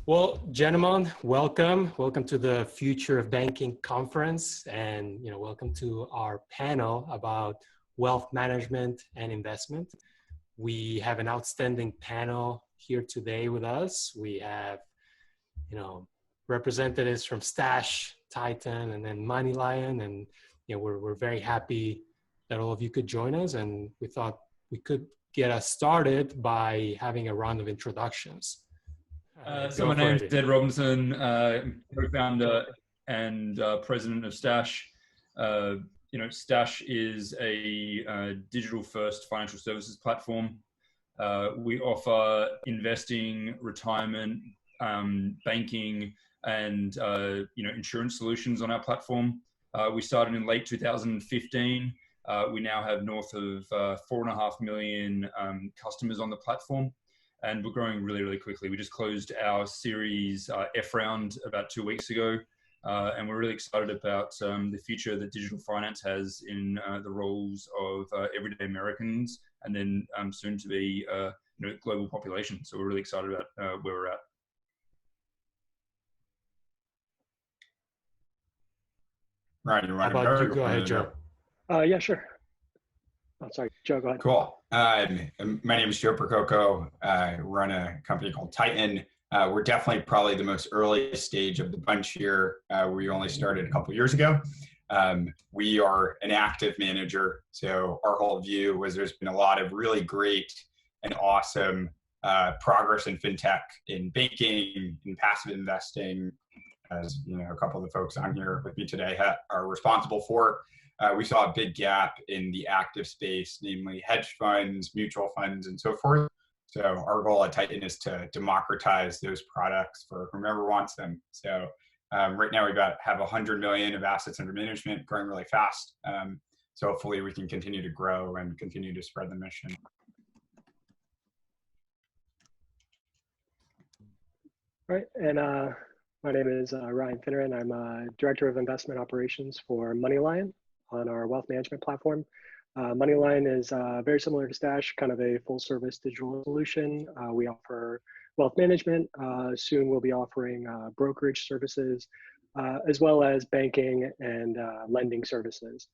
Well, gentlemen, welcome. Welcome to the Future of Banking conference, and welcome to our panel about wealth management and investment. We have an outstanding panel here today with us. We have, representatives from Stash, Titan, and then Money Lion, and we're very happy that all of you could join us. And we thought we could get us started by having a round of introductions. So my name is Ed Robinson, co-founder and president of Stash. Stash is a digital-first financial services platform. We offer investing, retirement, banking, and insurance solutions on our platform. We started in late 2015. We now have north of 4.5 million customers on the platform. And we're growing really, really quickly. We just closed our Series F round about 2 weeks ago. And we're really excited about the future that digital finance has in the roles of everyday Americans and then soon to be global population. So we're really excited about where we're at. Ryan, you want How about you? Go ahead, Joe. Yeah, sure. I'm sorry, Joe, go ahead. Cool. My name is Joe Percoco. I run a company called Titan. We're definitely probably the most earliest stage of the bunch here. We only started a couple years ago. We are an active manager. So our whole view was there's been a lot of really great and awesome progress in fintech, in banking, in passive investing, as a couple of the folks on here with me today are responsible for. We saw a big gap in the active space, namely hedge funds, mutual funds, and so forth. So our goal at Titan is to democratize those products for whomever wants them. So right now we have 100 million of assets under management, growing really fast. So hopefully we can continue to grow and continue to spread the mission. All right, and my name is Ryan Finneran. I'm Director of Investment Operations for Money Lion on our wealth management platform. Money Lion is very similar to Stash, kind of a full service digital solution. We offer wealth management. Soon we'll be offering brokerage services, as well as banking and lending services.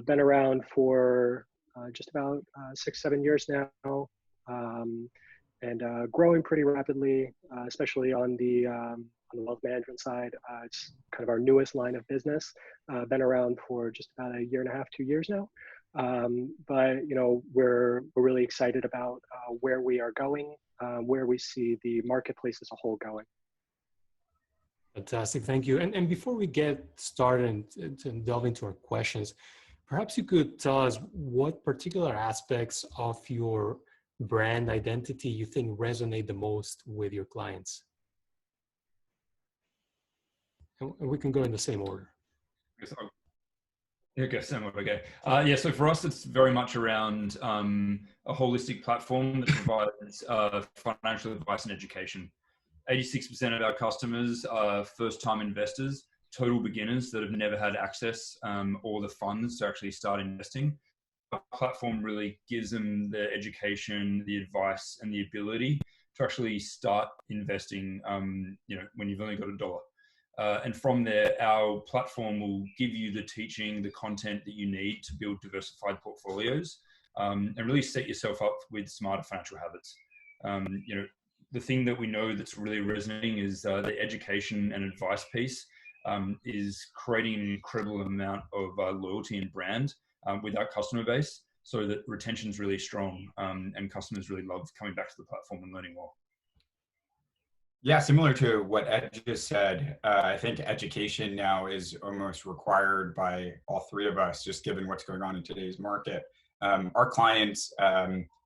Been around for just about 6-7 years now, and growing pretty rapidly, especially on the wealth management side. It's kind of our newest line of business. Been around for just about 1.5 years, 2 years now. But we're really excited about where we are going, where we see the marketplace as a whole going. Fantastic, thank you. And before we get started and delve into our questions, perhaps you could tell us what particular aspects of your brand identity you think resonate the most with your clients. And we can go in the same order. Okay, same order, okay. Yeah, so for us, it's very much around a holistic platform that provides financial advice and education. 86% of our customers are first-time investors, total beginners that have never had access or the funds to actually start investing. Our platform really gives them the education, the advice, and the ability to actually start investing when you've only got $1. And from there, our platform will give you the teaching, the content that you need to build diversified portfolios and really set yourself up with smarter financial habits. The thing that we know that's really resonating is the education and advice piece is creating an incredible amount of loyalty and brand with our customer base, so that retention is really strong and customers really love coming back to the platform and learning more. Yeah, similar to what Ed just said, I think education now is almost required by all three of us, just given what's going on in today's market. Our clients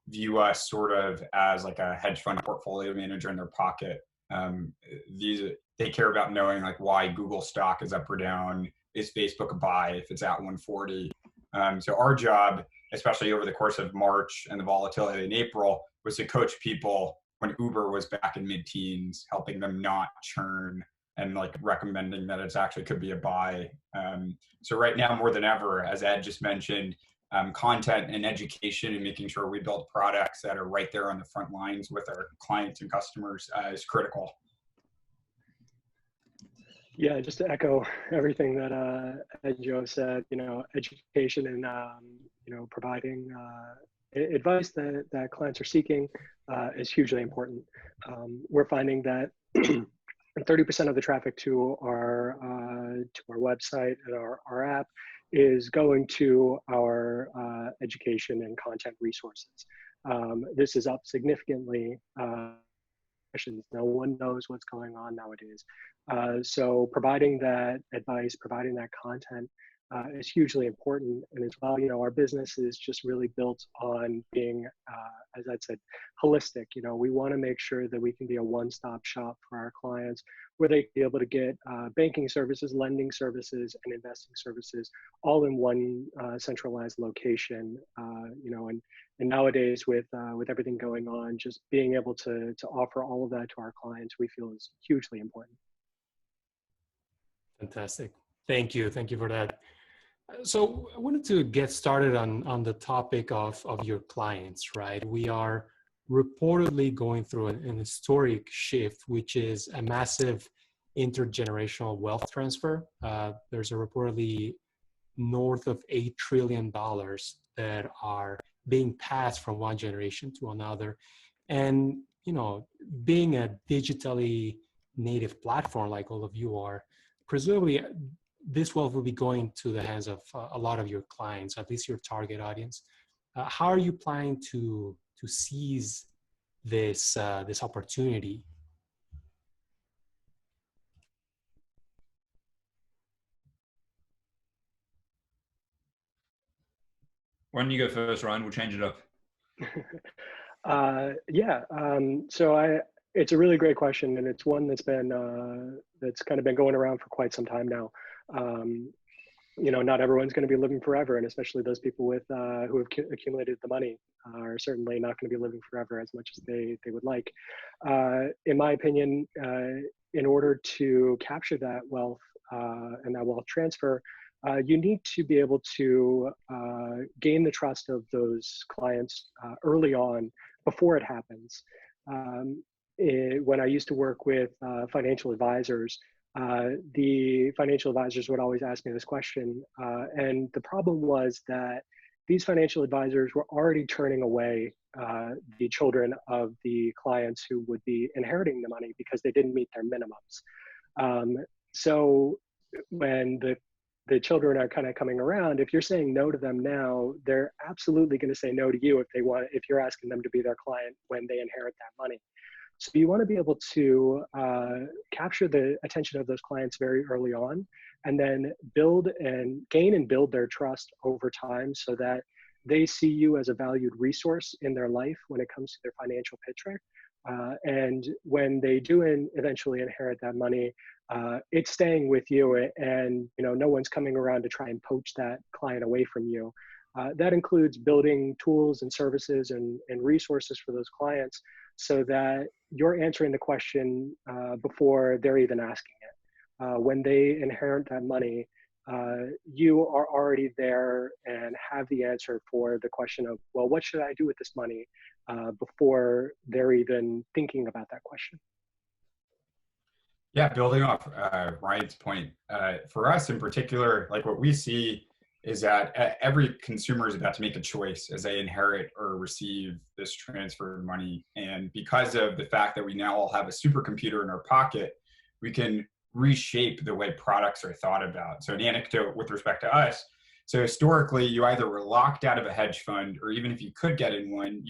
view us sort of as like a hedge fund portfolio manager in their pocket. They care about knowing like why Google stock is up or down, is Facebook a buy if it's at 140. So our job, especially over the course of March and the volatility in April, was to coach people when Uber was back in mid-teens, helping them not churn and like recommending that it's actually could be a buy. So right now, more than ever, as Ed just mentioned, content and education and making sure we build products that are right there on the front lines with our clients and customers is critical. Yeah, just to echo everything that Joe said, education and providing advice that clients are seeking is hugely important. We're finding that 30% of the traffic to our website and our app is going to our education and content resources. This is up significantly. No one knows what's going on nowadays. So providing that advice, providing that content is hugely important. And as well, our business is just really built on being, as I said, holistic. We want to make sure that we can be a one-stop shop for our clients, where they can be able to get banking services, lending services, and investing services all in one centralized location. And nowadays, with everything going on, just being able to offer all of that to our clients, we feel is hugely important. Fantastic. Thank you. Thank you for that. So I wanted to get started on the topic of your clients, right? We are reportedly going through an historic shift, which is a massive intergenerational wealth transfer. There's a reportedly north of $8 trillion that are being passed from one generation to another. And, being a digitally native platform like all of you are, presumably this wealth will be going to the hands of a lot of your clients, at least your target audience. How are you planning to seize this opportunity? Why don't you go first, Ryan? We'll change it up. So it's a really great question, and it's one that's kind of been going around for quite some time now. Not everyone's going to be living forever, and especially those people who have accumulated the money are certainly not going to be living forever as much as they would like. In my opinion, in order to capture that wealth and that wealth transfer, you need to be able to gain the trust of those clients early on before it happens. When I used to work with financial advisors, the financial advisors would always ask me this question. And the problem was that these financial advisors were already turning away the children of the clients who would be inheriting the money because they didn't meet their minimums. So when the children are kind of coming around, if you're saying no to them now, they're absolutely going to say no to you if you're asking them to be their client when they inherit that money. So you want to be able to capture the attention of those clients very early on, and then gain and build their trust over time so that they see you as a valued resource in their life when it comes to their financial picture. And when they do eventually inherit that money, it's staying with you, and no one's coming around to try and poach that client away from you. That includes building tools and services and resources for those clients so that you're answering the question before they're even asking it. When they inherit that money, you are already there and have the answer for the question of, well, what should I do with this money before they're even thinking about that question. Yeah, building off Ryan's point, for us in particular, like what we see is that every consumer is about to make a choice as they inherit or receive this transfer of money. And because of the fact that we now all have a supercomputer in our pocket, we can reshape the way products are thought about. So an anecdote with respect to us, so historically, you either were locked out of a hedge fund, or even if you could get in one,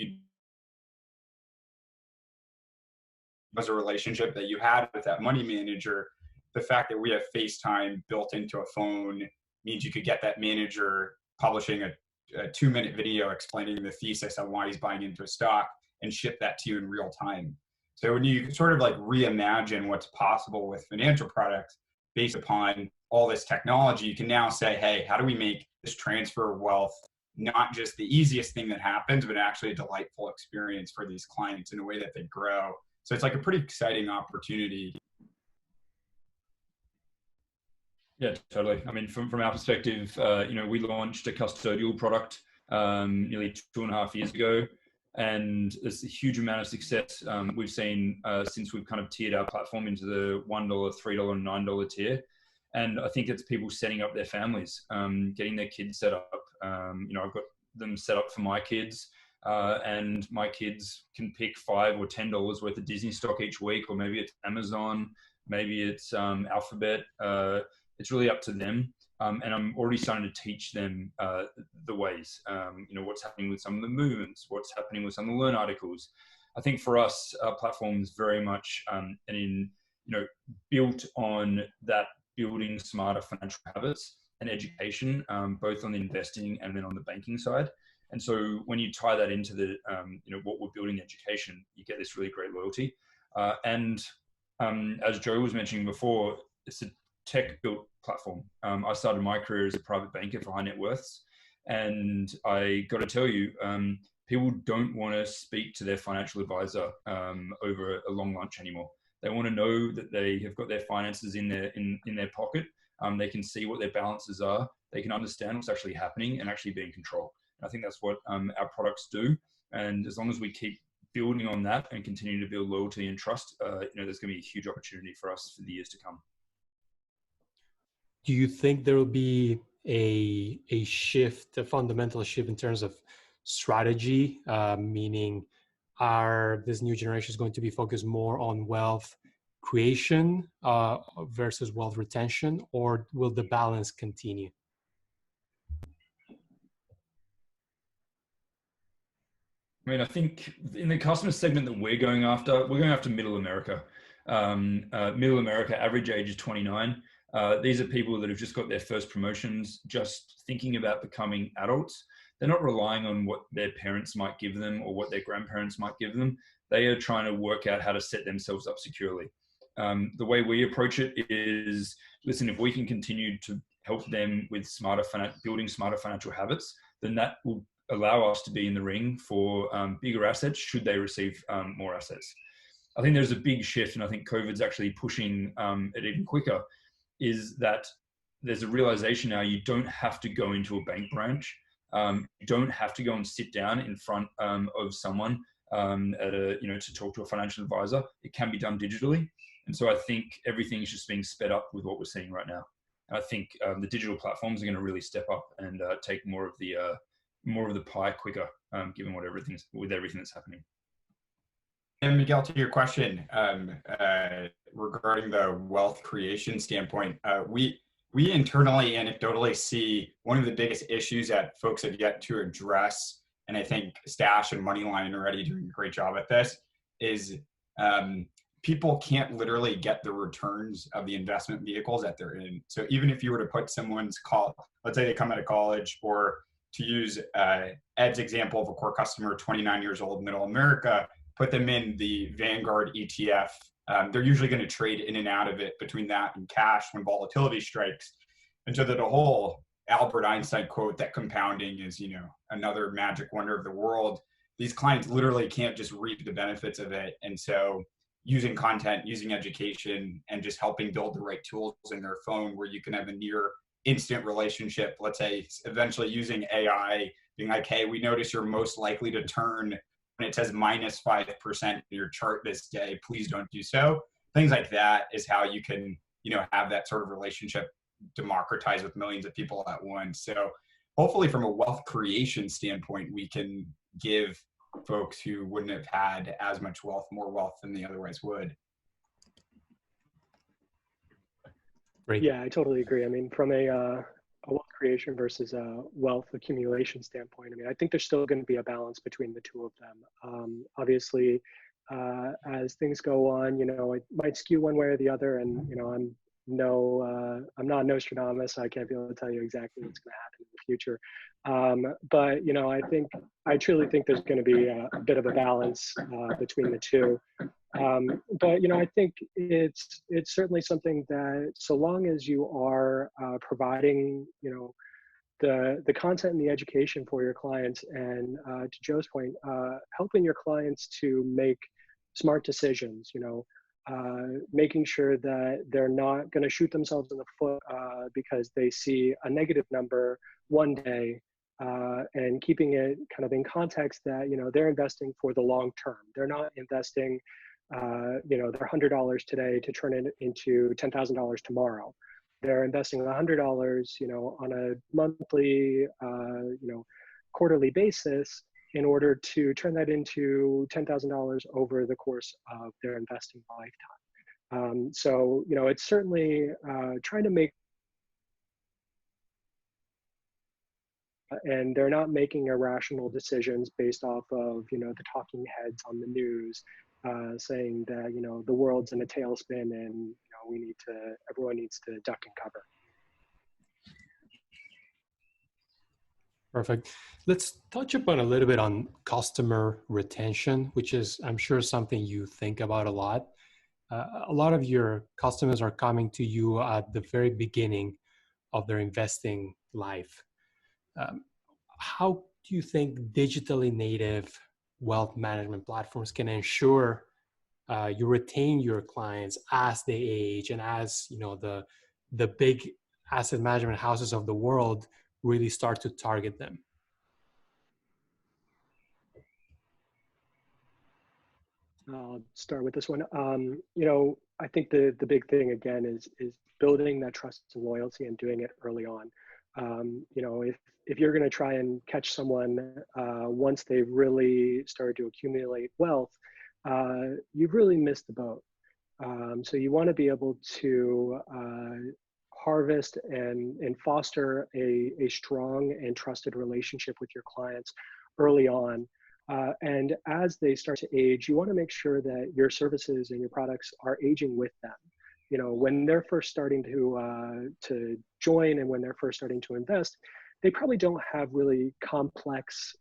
was a relationship that you had with that money manager. The fact that we have FaceTime built into a phone means you could get that manager publishing a 2-minute video explaining the thesis on why he's buying into a stock and ship that to you in real time. So when you sort of like reimagine what's possible with financial products based upon all this technology, you can now say, hey, how do we make this transfer of wealth not just the easiest thing that happens, but actually a delightful experience for these clients in a way that they grow. So it's like a pretty exciting opportunity. Yeah, totally. I mean, from our perspective, we launched a custodial product nearly 2.5 years ago. And there's a huge amount of success we've seen since we've kind of tiered our platform into the $1, $3, and $9 tier. And I think it's people setting up their families, getting their kids set up. I've got them set up for my kids, and my kids can pick $5 or $10 worth of Disney stock each week, or maybe it's Amazon, maybe it's Alphabet. It's really up to them. And I'm already starting to teach them the ways, what's happening with some of the movements, what's happening with some of the Learn articles. I think for us, our platform is very much built on that building smarter financial habits and education, both on the investing and then on the banking side. And so when you tie that into the, what we're building education, you get this really great loyalty. As Joe was mentioning before, it's a tech-built platform. I started my career as a private banker for high net worths, and I got to tell you, people don't want to speak to their financial advisor over a long lunch anymore. They want to know that they have got their finances in their pocket. They can see what their balances are. They can understand what's actually happening and actually be in control. And I think that's what our products do. And as long as we keep building on that and continue to build loyalty and trust, there's going to be a huge opportunity for us for the years to come. Do you think there will be a shift, a fundamental shift in terms of strategy, meaning this new generation is going to be focused more on wealth creation versus wealth retention, or will the balance continue? I mean, I think in the customer segment that we're going after middle America. Middle America, average age is 29. These are people that have just got their first promotions, just thinking about becoming adults. They're not relying on what their parents might give them or what their grandparents might give them. They are trying to work out how to set themselves up securely. The way we approach it is, listen, if we can continue to help them with building smarter financial habits, then that will allow us to be in the ring for bigger assets should they receive more assets. I think there's a big shift, and I think COVID's actually pushing it even quicker, is that there's a realization now you don't have to go into a bank branch. You don't have to go and sit down in front of someone to talk to a financial advisor. It can be done digitally. And so I think everything is just being sped up with what we're seeing right now. And I think the digital platforms are going to really step up and take more of the pie quicker, given everything that's happening. And Miguel, to your question regarding the wealth creation standpoint, we internally anecdotally see one of the biggest issues that folks have yet to address, and I think Stash and Moneyline are already doing a great job at this, is people can't literally get the returns of the investment vehicles that they're in. So even if you were to put someone's let's say they come out of college, or to use Ed's example of a core customer, 29 years old, middle America, put them in the Vanguard ETF. They're usually going to trade in and out of it between that and cash when volatility strikes. And so that the whole Albert Einstein quote that compounding is, another magic wonder of the world, these clients literally can't just reap the benefits of it. And so using content, using education, and just helping build the right tools in their phone where you can have a near instant relationship, let's say eventually using AI, being like, hey, we notice you're most likely to turn when it says minus 5% in your chart this day, please don't do so. Things like that is how you can, have that sort of relationship democratized with millions of people at once. So hopefully from a wealth creation standpoint, we can give folks who wouldn't have had as much wealth, more wealth than they otherwise would. Great. Yeah, I totally agree. I mean, from a wealth creation versus a wealth accumulation standpoint, I think there's still going to be a balance between the two of them. Obviously, as things go on, it might skew one way or the other. And, I'm not Nostradamus, so I can't be able to tell you exactly what's going to happen in the future. But, I truly think there's going to be a bit of a balance between the two. But I think it's certainly something that, so long as you are providing the content and the education for your clients, and to Joe's point, helping your clients to make smart decisions, making sure that they're not going to shoot themselves in the foot because they see a negative number one day and keeping it kind of in context that, they're investing for the long term. They're not investing, their $100 today to turn it into $10,000 tomorrow. They're investing $100, on a monthly, quarterly basis in order to turn that into $10,000 over the course of their investing lifetime. So, it's certainly trying to make, and they're not making irrational decisions based off of, the talking heads on the news saying that, the world's in a tailspin and, everyone needs to duck and cover. Perfect. Let's touch upon a little bit on customer retention, which is, I'm sure, something you think about a lot. A lot of your customers are coming to you at the very beginning of their investing life. How do you think digitally native wealth management platforms can ensure you retain your clients as they age and as the big asset management houses of the world really start to target them? I'll start with this one. I think the big thing again is building that trust and loyalty and doing it early on. If you're going to try and catch someone once they've really started to accumulate wealth, you've really missed the boat. So you want to be able to harvest and foster a strong and trusted relationship with your clients early on. And as they start to age, you want to make sure that your services and your products are aging with them. When they're first starting to join and when they're first starting to invest, they probably don't have really complex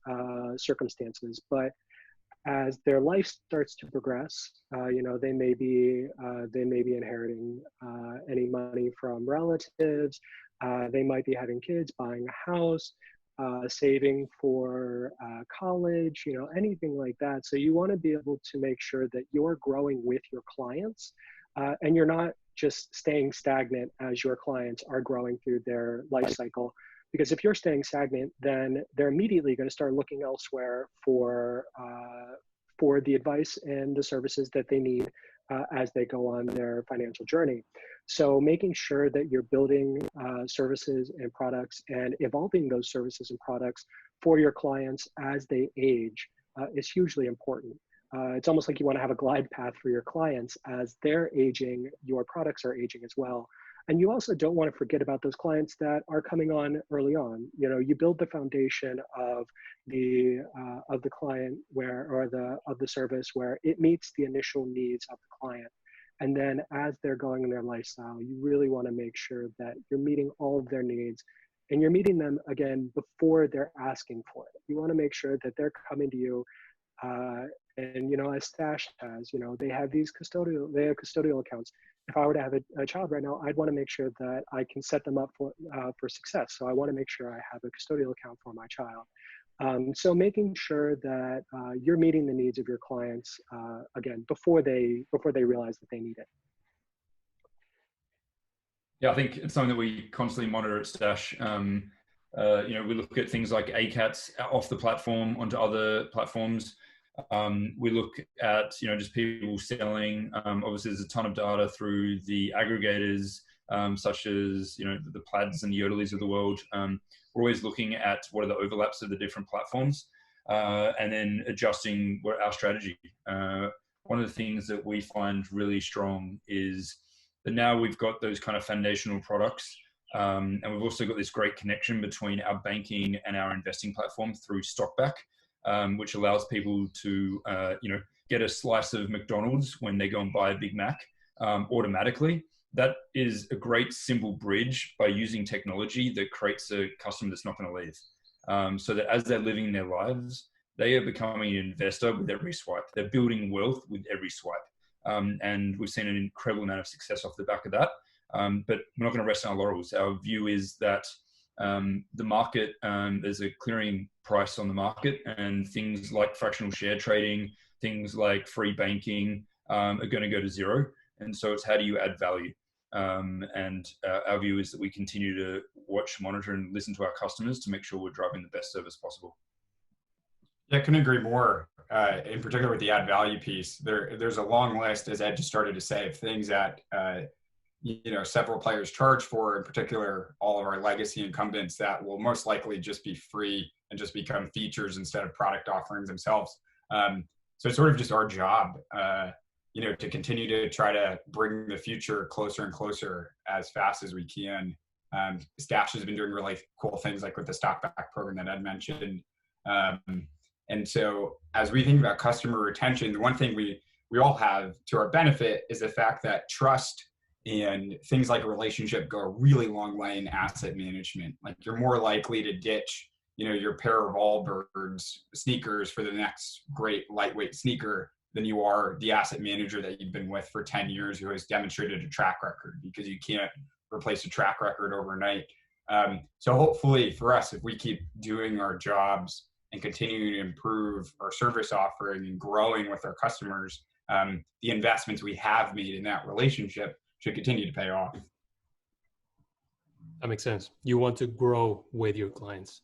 circumstances. But as their life starts to progress, they may be inheriting any money from relatives. They might be having kids, buying a house, saving for college, anything like that. So you want to be able to make sure that you're growing with your clients and you're not just staying stagnant as your clients are growing through their life cycle. Because if you're staying stagnant, then they're immediately going to start looking elsewhere for the advice and the services that they need as they go on their financial journey. So making sure that you're building services and products and evolving those services and products for your clients as they age is hugely important. It's almost like you want to have a glide path for your clients as they're aging, your products are aging as well. And you also don't want to forget about those clients that are coming on early on. You build the foundation of the client of the service where it meets the initial needs of the client. And then as they're going in their lifestyle, you really want to make sure that you're meeting all of their needs and you're meeting them again before they're asking for it. You want to make sure that they're coming to you and as Stash has, they have custodial accounts. If I were to have a child right now, I'd want to make sure that I can set them up for success. So I want to make sure I have a custodial account for my child. So making sure that you're meeting the needs of your clients again before they realize that they need it. Yeah, I think it's something that we constantly monitor at Stash. We look at things like ACATs off the platform onto other platforms. We look at just people selling. Obviously, there's a ton of data through the aggregators, such as the Plaids and the Yodelies of the world. We're always looking at what are the overlaps of the different platforms, and then adjusting our strategy. One of the things that we find really strong is that now we've got those kind of foundational products, and we've also got this great connection between our banking and our investing platform through Stockback. Which allows people to, get a slice of McDonald's when they go and buy a Big Mac automatically. That is a great simple bridge by using technology that creates a customer that's not going to leave. So that as they're living their lives, they are becoming an investor with every swipe. They're building wealth with every swipe. And we've seen an incredible amount of success off the back of that. But we're not going to rest on our laurels. Our view is that the market, there's a clearing price on the market, and things like fractional share trading, things like free banking are going to go to zero. And so it's how do you add value? And our view is that we continue to watch, monitor, and listen to our customers to make sure we're driving the best service possible. Yeah, I couldn't agree more. In particular with the add value piece, there's a long list, as Ed just started to say, of things that several players charge for, in particular all of our legacy incumbents, that will most likely just be free and just become features instead of product offerings themselves. So it's sort of just our job, to continue to try to bring the future closer and closer as fast as we can. Stash has been doing really cool things like with the stock back program that Ed mentioned. And so as we think about customer retention, the one thing we all have to our benefit is the fact that trust and things like a relationship go a really long way in asset management. Like, you're more likely to ditch, your pair of Allbirds sneakers for the next great lightweight sneaker than you are the asset manager that you've been with for 10 years who has demonstrated a track record, because you can't replace a track record overnight. So hopefully for us, if we keep doing our jobs and continuing to improve our service offering and growing with our customers, the investments we have made in that relationship should continue to pay off. That makes sense. You want to grow with your clients.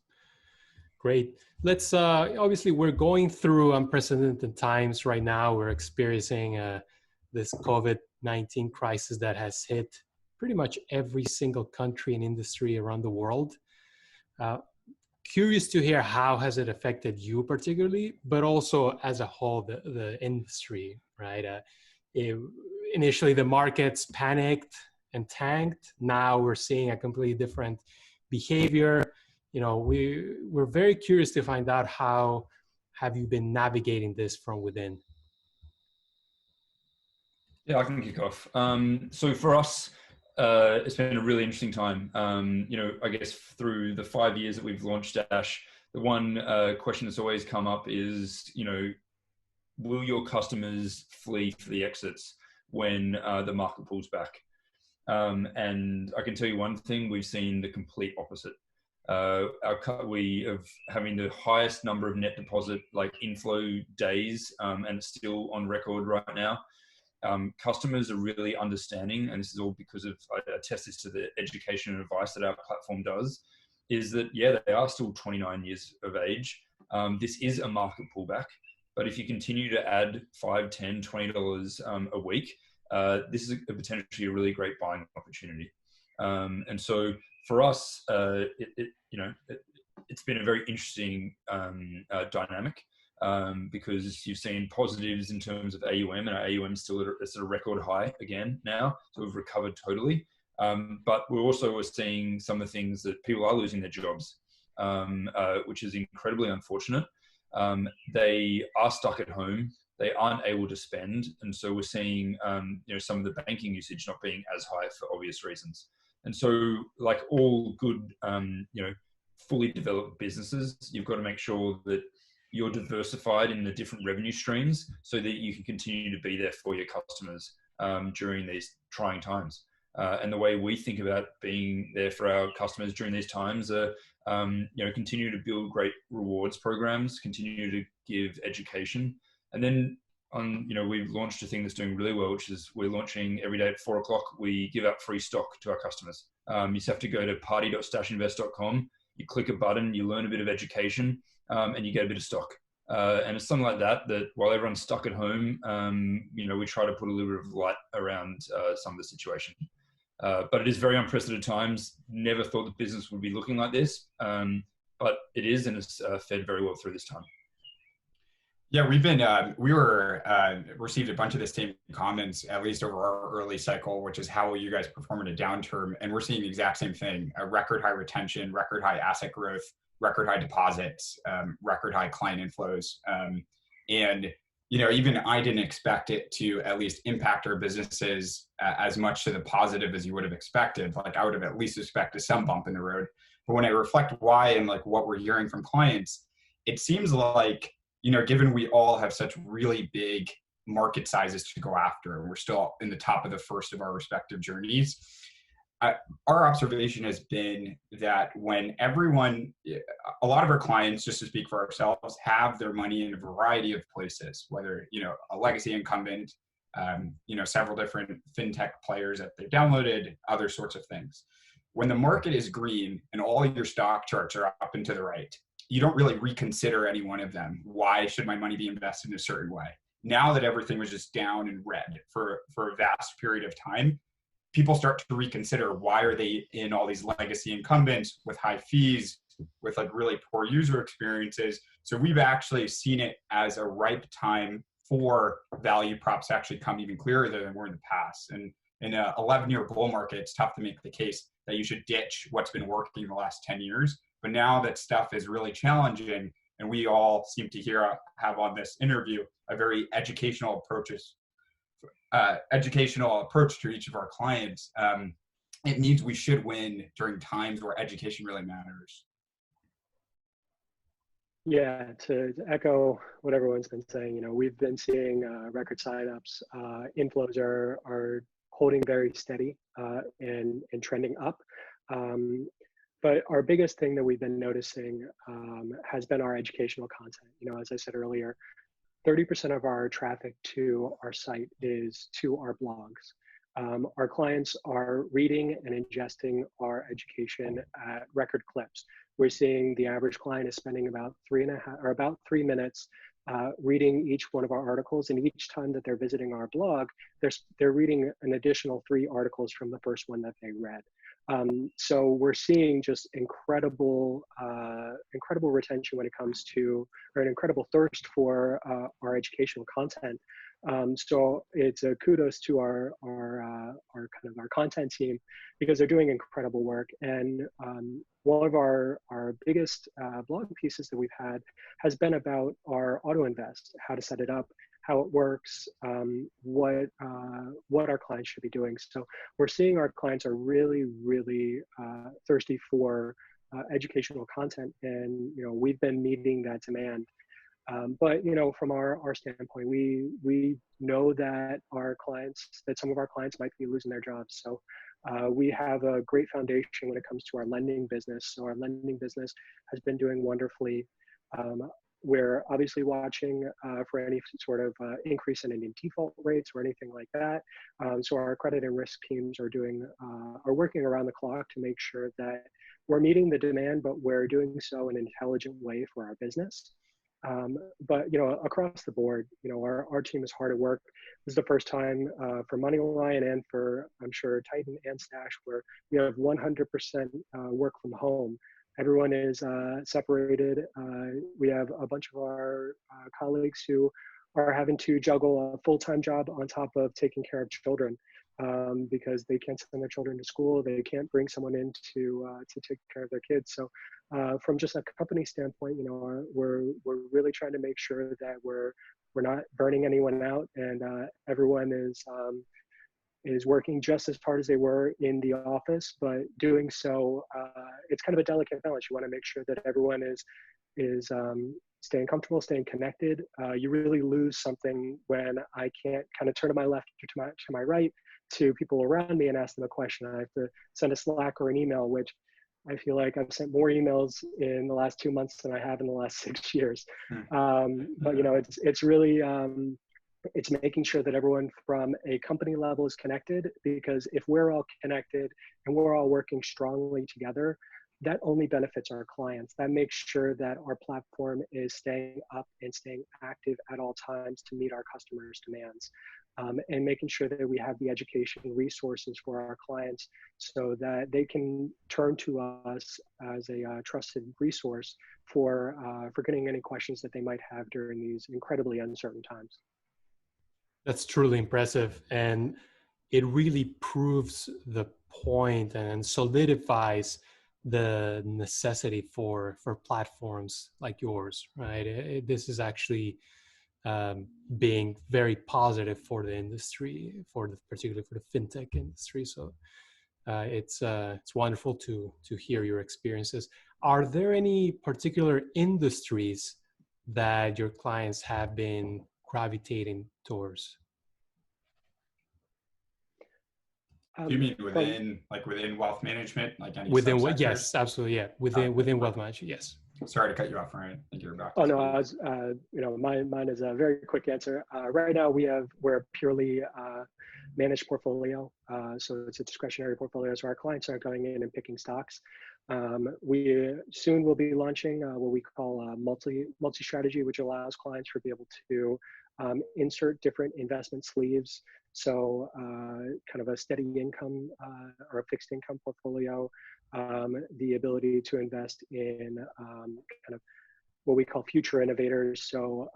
Great. Let's, obviously we're going through unprecedented times right now. We're experiencing this COVID-19 crisis that has hit pretty much every single country and industry around the world. Curious to hear how has it affected you particularly, but also as a whole, the industry, right? Initially the markets panicked and tanked. Now we're seeing a completely different behavior. We're very curious to find out how have you been navigating this from within? Yeah, I can kick off. So for us, it's been a really interesting time. I guess through the 5 years that we've launched Dash, the one question that's always come up is, will your customers flee for the exits when the market pulls back? And I can tell you one thing, we've seen the complete opposite. We have having the highest number of net deposit inflow days, and it's still on record right now. Customers are really understanding, and this is all because of, I attest this to the education and advice that our platform does, is that, yeah, they are still 29 years of age. This is a market pullback, but if you continue to add $5, $10, $20 a week, this is potentially a really great buying opportunity. And so for us, it's been a very interesting dynamic. Because you've seen positives in terms of AUM, and our AUM is still at a record high again now, so we've recovered totally. But we're seeing some of the things that people are losing their jobs, which is incredibly unfortunate. They are stuck at home, they aren't able to spend, and so we're seeing some of the banking usage not being as high for obvious reasons. And so, like all good fully developed businesses, you've got to make sure that you're diversified in the different revenue streams so that you can continue to be there for your customers during these trying times. And the way we think about being there for our customers during these times are, continue to build great rewards programs, continue to give education. And then we've launched a thing that's doing really well, which is we're launching every day at 4 o'clock. We give out free stock to our customers. You just have to go to party.stashinvest.com. You click a button, you learn a bit of education, and you get a bit of stock. And it's something like that while everyone's stuck at home, we try to put a little bit of light around some of the situation. But it is very unprecedented times. Never thought the business would be looking like this, but it is, and it's fed very well through this time. Yeah, we received a bunch of the same comments, at least over our early cycle, which is how will you guys perform in a downturn? And we're seeing the exact same thing: a record high retention, record high asset growth, record high deposits, record high client inflows. And even I didn't expect it to at least impact our businesses as much to the positive as you would have expected. Like, I would have at least expected some bump in the road. But when I reflect why and what we're hearing from clients, it seems like, given we all have such really big market sizes to go after, and we're still in the top of the first of our respective journeys, our observation has been that when a lot of our clients, just to speak for ourselves, have their money in a variety of places, whether, a legacy incumbent, several different fintech players that they've downloaded, other sorts of things. When the market is green and all your stock charts are up and to the right, you don't really reconsider any one of them. Why should my money be invested in a certain way? Now that everything was just down and red for a vast period of time, people start to reconsider, why are they in all these legacy incumbents with high fees, with like really poor user experiences? So we've actually seen it as a ripe time for value props to actually come even clearer than they were in the past. And in an 11-year bull market, it's tough to make the case that you should ditch what's been working the last 10 years. But now that stuff is really challenging, and we all seem to have on this interview a very educational approach to each of our clients, it means we should win during times where education really matters. Yeah, to echo what everyone's been saying, we've been seeing record signups. Inflows are holding very steady and trending up. But our biggest thing that we've been noticing has been our educational content. As I said earlier, 30% of our traffic to our site is to our blogs. Our clients are reading and ingesting our education at record clips. We're seeing the average client is spending about 3 minutes reading each one of our articles, and each time that they're visiting our blog, they're reading an additional 3 articles from the first one that they read. So we're seeing just incredible retention when it comes to, or an incredible thirst for our educational content. So it's a kudos to our content team, because they're doing incredible work. And one of our biggest blog pieces that we've had has been about our auto invest, how to set it up, how it works, what our clients should be doing. So we're seeing our clients are really, really thirsty for educational content, and we've been meeting that demand. But from our standpoint, we know that some of our clients might be losing their jobs. So we have a great foundation when it comes to our lending business. So our lending business has been doing wonderfully. We're obviously watching for any sort of increase in any default rates or anything like that. So our credit and risk teams are working around the clock to make sure that we're meeting the demand, but we're doing so in an intelligent way for our business. But across the board, our team is hard at work. This is the first time for MoneyLion and for, I'm sure, Titan and Stash, where we have 100% work from home. Everyone is separated. We have a bunch of our colleagues who are having to juggle a full-time job on top of taking care of children, because they can't send their children to school. They can't bring someone in to take care of their kids. So from just a company standpoint, we're really trying to make sure that we're not burning anyone out, and everyone is working just as hard as they were in the office, but doing so, it's kind of a delicate balance. You want to make sure that everyone is staying comfortable, staying connected. You really lose something when I can't kind of turn to my left or to my right to people around me and ask them a question. I have to send a Slack or an email, which I feel like I've sent more emails in the last 2 months than I have in the last 6 years. But it's really, it's making sure that everyone from a company level is connected, because if we're all connected and we're all working strongly together, that only benefits our clients. That makes sure that our platform is staying up and staying active at all times to meet our customers' demands, and making sure that we have the education resources for our clients so that they can turn to us as a trusted resource for getting any questions that they might have during these incredibly uncertain times. That's truly impressive, and it really proves the point and solidifies the necessity for platforms like yours, right? This is actually being very positive for the industry, particularly for the fintech industry. So it's wonderful to hear your experiences. Are there any particular industries that your clients have been gravitating towards? Do you mean within wealth management, like any within subsectors? Yes, absolutely, yeah. Within wealth management, yes. sorry to cut you off, Ryan. I think you're about to Oh no, speak. I was, mine is a very quick answer. Right now we're a purely managed portfolio, so it's a discretionary portfolio. So our clients aren't going in and picking stocks. We soon will be launching what we call multi-strategy, which allows clients to be able to insert different investment sleeves. So kind of a steady income or a fixed income portfolio, the ability to invest in kind of what we call future innovators, so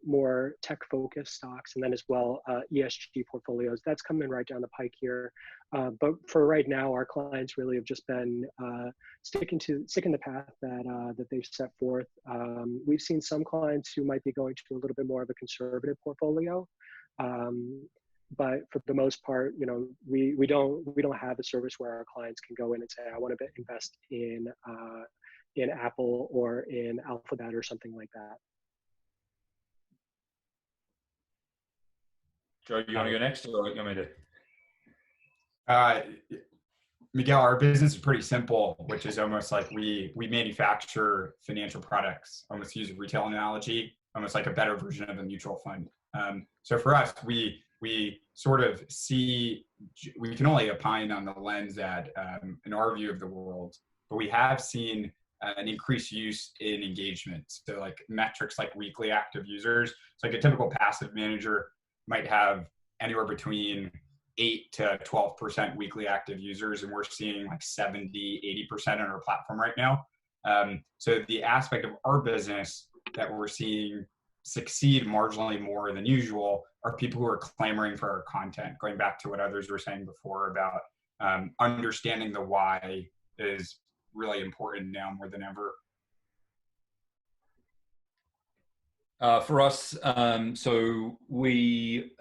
more tech-focused stocks, and then as well ESG portfolios. That's coming right down the pike here. But for right now, our clients really have just been sticking the path that they've set forth. We've seen some clients who might be going to a little bit more of a conservative portfolio. But for the most part, we don't have a service where our clients can go in and say, I want to invest in Apple or in Alphabet or something like that. Joe, you want to go next, or you want me to? Miguel, our business is pretty simple, which is almost like we manufacture financial products, almost use a retail analogy, almost like a better version of a mutual fund. So for us, we sort of see, we can only opine on the lens that in our view of the world, but we have seen an increased use in engagement. So like metrics like weekly active users. So like a typical passive manager might have anywhere between 8 to 12% weekly active users, and we're seeing like 70, 80% on our platform right now. So the aspect of our business that we're seeing succeed marginally more than usual are people who are clamoring for our content. Going back to what others were saying before about understanding the why is really important now more than ever. For us, so we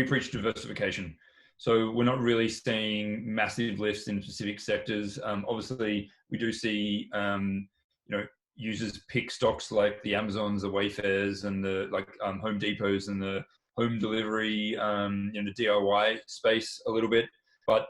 preach diversification. So we're not really seeing massive lifts in specific sectors. Obviously, we do see users pick stocks like the Amazons, the Wayfairs, and the Home Depots and the home delivery, the DIY space a little bit. But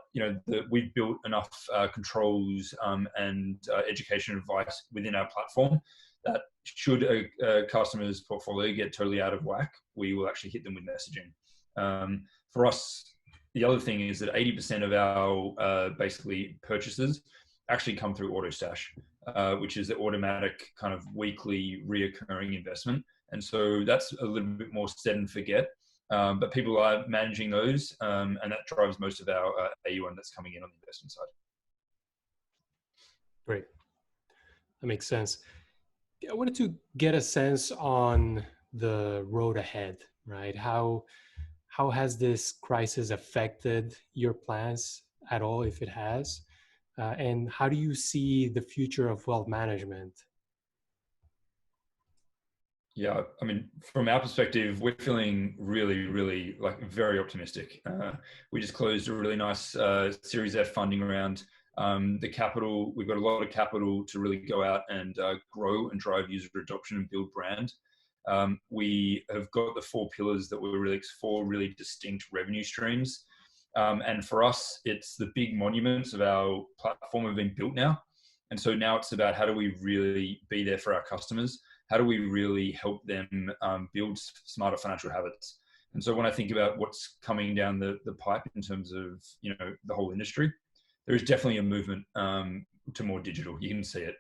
we've built enough controls and education advice within our platform that should a customer's portfolio get totally out of whack, we will actually hit them with messaging. For us, the other thing is that 80% of our basically purchases actually come through AutoStash, which is the automatic kind of weekly reoccurring investment. And so that's a little bit more set and forget. But people are managing those, and that drives most of our AUM that's coming in on the investment side. Great. That makes sense. I wanted to get a sense on the road ahead, right? How has this crisis affected your plans at all, if it has? And how do you see the future of wealth management? Yeah, I mean, from our perspective, we're feeling really, really very optimistic. We just closed a really nice Series F funding round. The capital, we've got a lot of capital to really go out and grow and drive user adoption and build brand. We have got the 4 pillars that were four really distinct revenue streams. And for us, it's the big monuments of our platform have been built now. And so now it's about how do we really be there for our customers? How do we really help them build smarter financial habits? And so when I think about what's coming down the pipe in terms of the whole industry, there is definitely a movement to more digital. You can see it,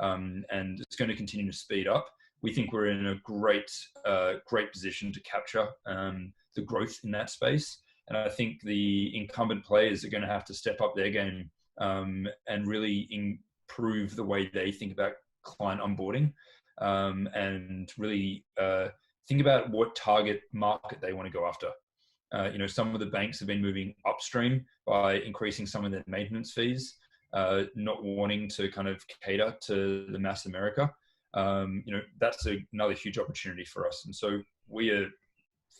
and it's going to continue to speed up. We think we're in a great position to capture the growth in that space. And I think the incumbent players are going to have to step up their game and really improve the way they think about client onboarding. And really think about what target market they want to go after. Some of the banks have been moving upstream by increasing some of their maintenance fees, not wanting to kind of cater to the mass America. That's another huge opportunity for us. And so we are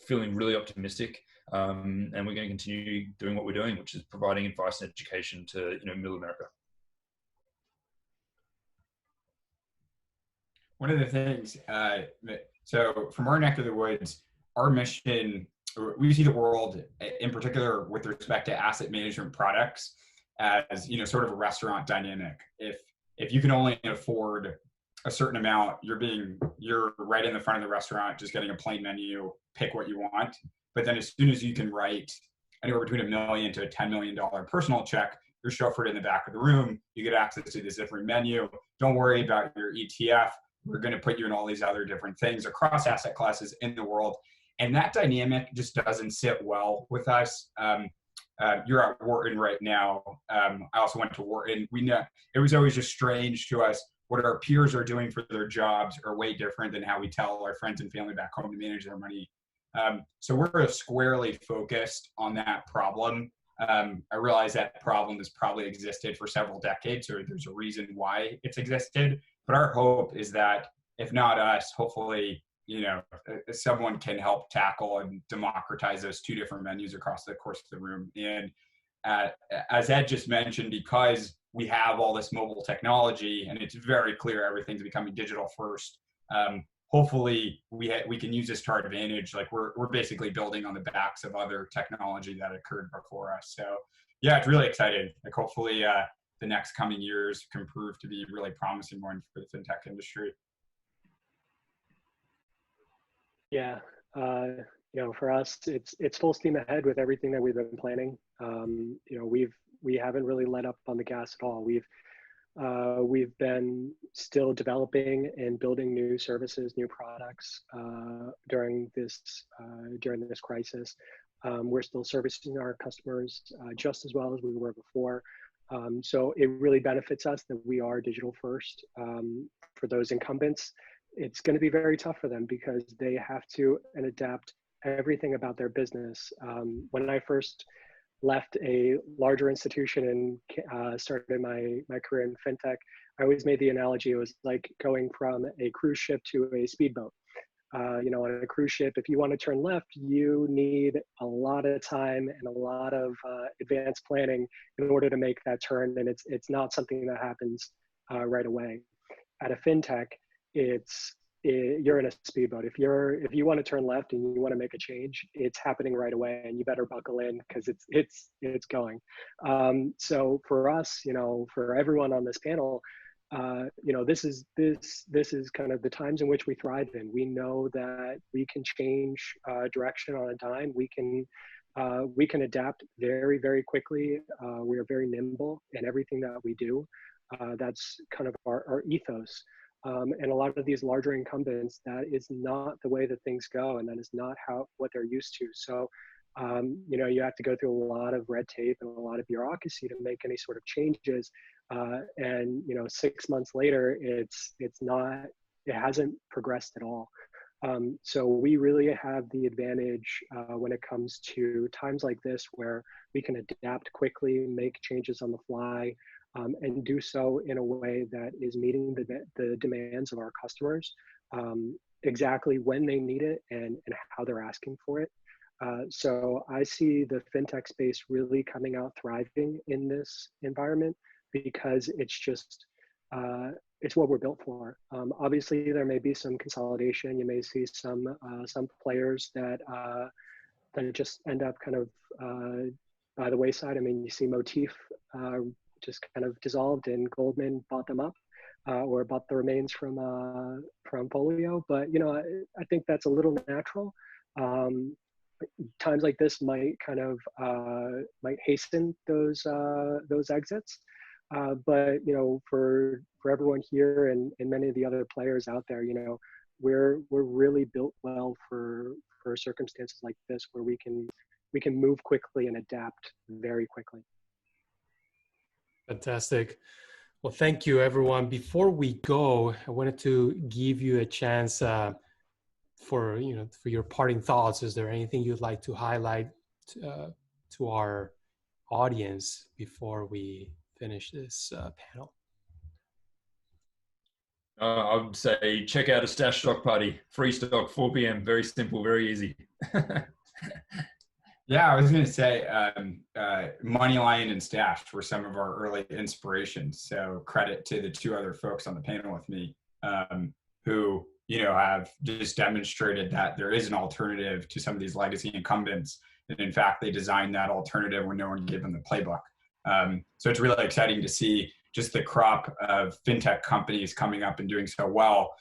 feeling really optimistic, and we're going to continue doing what we're doing, which is providing advice and education to middle America. One of the things, so from our neck of the woods, our mission, we see the world in particular with respect to asset management products as, sort of a restaurant dynamic. If if you can only afford a certain amount, you're right in the front of the restaurant, just getting a plain menu, pick what you want. But then as soon as you can write anywhere between $1 million to a $10 million personal check, you're chauffeured in the back of the room. You get access to this different menu. Don't worry about your ETF. We're going to put you in all these other different things across asset classes in the world. And that dynamic just doesn't sit well with us. You're at Wharton right now. I also went to Wharton. We know it was always just strange to us what our peers are doing for their jobs are way different than how we tell our friends and family back home to manage their money. So we're squarely focused on that problem. I realize that problem has probably existed for several decades, or there's a reason why it's existed. But our hope is that if not us, hopefully, someone can help tackle and democratize those two different menus across the course of the room. And as Ed just mentioned, because we have all this mobile technology and it's very clear everything's becoming digital first, hopefully we can use this to our advantage. Like we're basically building on the backs of other technology that occurred before us. So yeah, it's really exciting. Like hopefully the next coming years can prove to be really promising one for the fintech industry. Yeah, for us, it's full steam ahead with everything that we've been planning. We haven't really let up on the gas at all. We've been still developing and building new services, new products during this crisis. We're still servicing our customers just as well as we were before. So it really benefits us that we are digital first. For those incumbents, it's going to be very tough for them because they have to adapt everything about their business. When I first left a larger institution and started my career in fintech, I always made the analogy, it was like going from a cruise ship to a speedboat. On a cruise ship, if you want to turn left, you need a lot of time and a lot of advanced planning in order to make that turn, and it's not something that happens right away. At a fintech, you're in a speedboat. If you want to turn left and you want to make a change, it's happening right away, and you better buckle in because it's going. So for us, for everyone on this panel, this is kind of the times in which we thrive in. We know that we can change direction on a dime. We can adapt very, very quickly. We are very nimble in everything that we do. That's kind of our ethos. And a lot of these larger incumbents, that is not the way that things go, and that is not what they're used to. So, you have to go through a lot of red tape and a lot of bureaucracy to make any sort of changes. And 6 months later, it hasn't progressed at all. So we really have the advantage when it comes to times like this, where we can adapt quickly, make changes on the fly, and do so in a way that is meeting the demands of our customers exactly when they need it and how they're asking for it. So I see the fintech space really coming out thriving in this environment because it's just, it's what we're built for. Obviously, there may be some consolidation. You may see some players that just end up kind of by the wayside. I mean, you see Motif just kind of dissolved and Goldman bought them up or bought the remains from Folio. But, I think that's a little natural. Times like this might kind of might hasten those exits. But for everyone here and many of the other players out there, we're really built well for circumstances like this, where we can move quickly and adapt very quickly. Fantastic. Well, thank you, everyone. Before we go, I wanted to give you a chance for your parting thoughts. Is there anything you'd like to highlight to our audience before we finish this panel? I would say check out a Stash Stock Party. Free stock, 4 p.m. Very simple, very easy. Yeah, I was going to say Moneyline and Stash were some of our early inspirations. So credit to the two other folks on the panel with me who have just demonstrated that there is an alternative to some of these legacy incumbents. And in fact, they designed that alternative when no one gave them the playbook. So it's really exciting to see just the crop of fintech companies coming up and doing so well,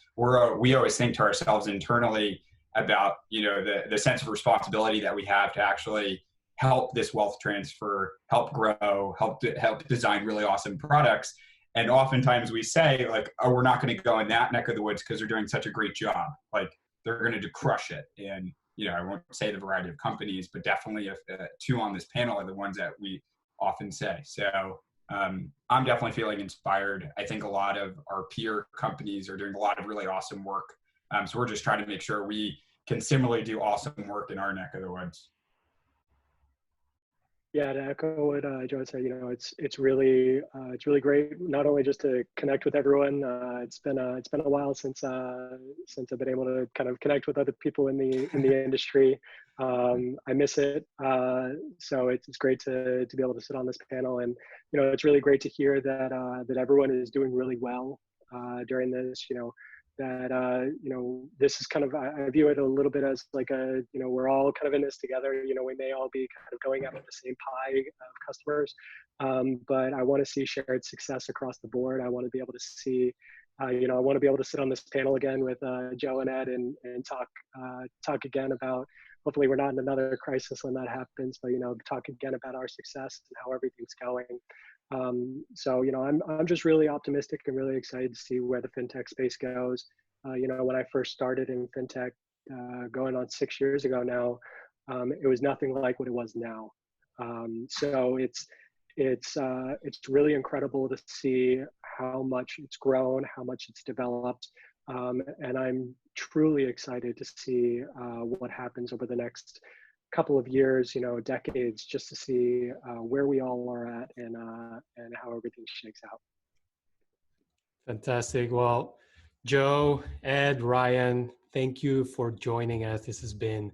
we always think to ourselves internally about, you know, the sense of responsibility that we have to actually help this wealth transfer, help grow, help design really awesome products. And oftentimes we say like, oh, we're not going to go in that neck of the woods because they're doing such a great job. Like they're going to crush it. And, you know, I won't say the variety of companies, but definitely if two on this panel are the ones that we often say. So I'm definitely feeling inspired. I think a lot of our peer companies are doing a lot of really awesome work. So we're just trying to make sure we can similarly do awesome work in our neck of the woods. Yeah, to echo what Joe said, you know, it's really great not only just to connect with everyone. It's been a while since I've been able to kind of connect with other people in the industry. I miss it. So it's great to be able to sit on this panel, and you know, it's really great to hear that that everyone is doing really well during this. You know, that you know, this is kind of, I view it a little bit as like a, you know, we're all kind of in this together. You know, we may all be kind of going after the same pie of customers, but I want to see shared success across the board. I want to be able to see, you know, I want to be able to sit on this panel again with Joe and Ed and talk again about, hopefully we're not in another crisis when that happens, but, you know, talk again about our success and how everything's going. So, you know, I'm just really optimistic and really excited to see where the fintech space goes. You know, when I first started in fintech, going on 6 years ago now, it was nothing like what it was now. So it's really incredible to see how much it's grown, how much it's developed. And I'm truly excited to see what happens over the next couple of years, you know, decades, just to see where we all are at and how everything shakes out. Fantastic. Well, Joe, Ed, Ryan, thank you for joining us. This has been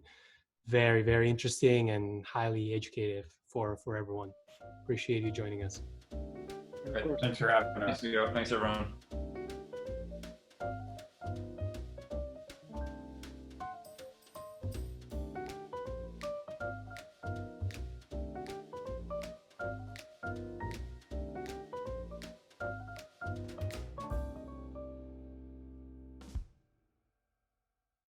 very, very interesting and highly educative for everyone. Appreciate you joining us. Great. Thanks for having us. Thanks everyone.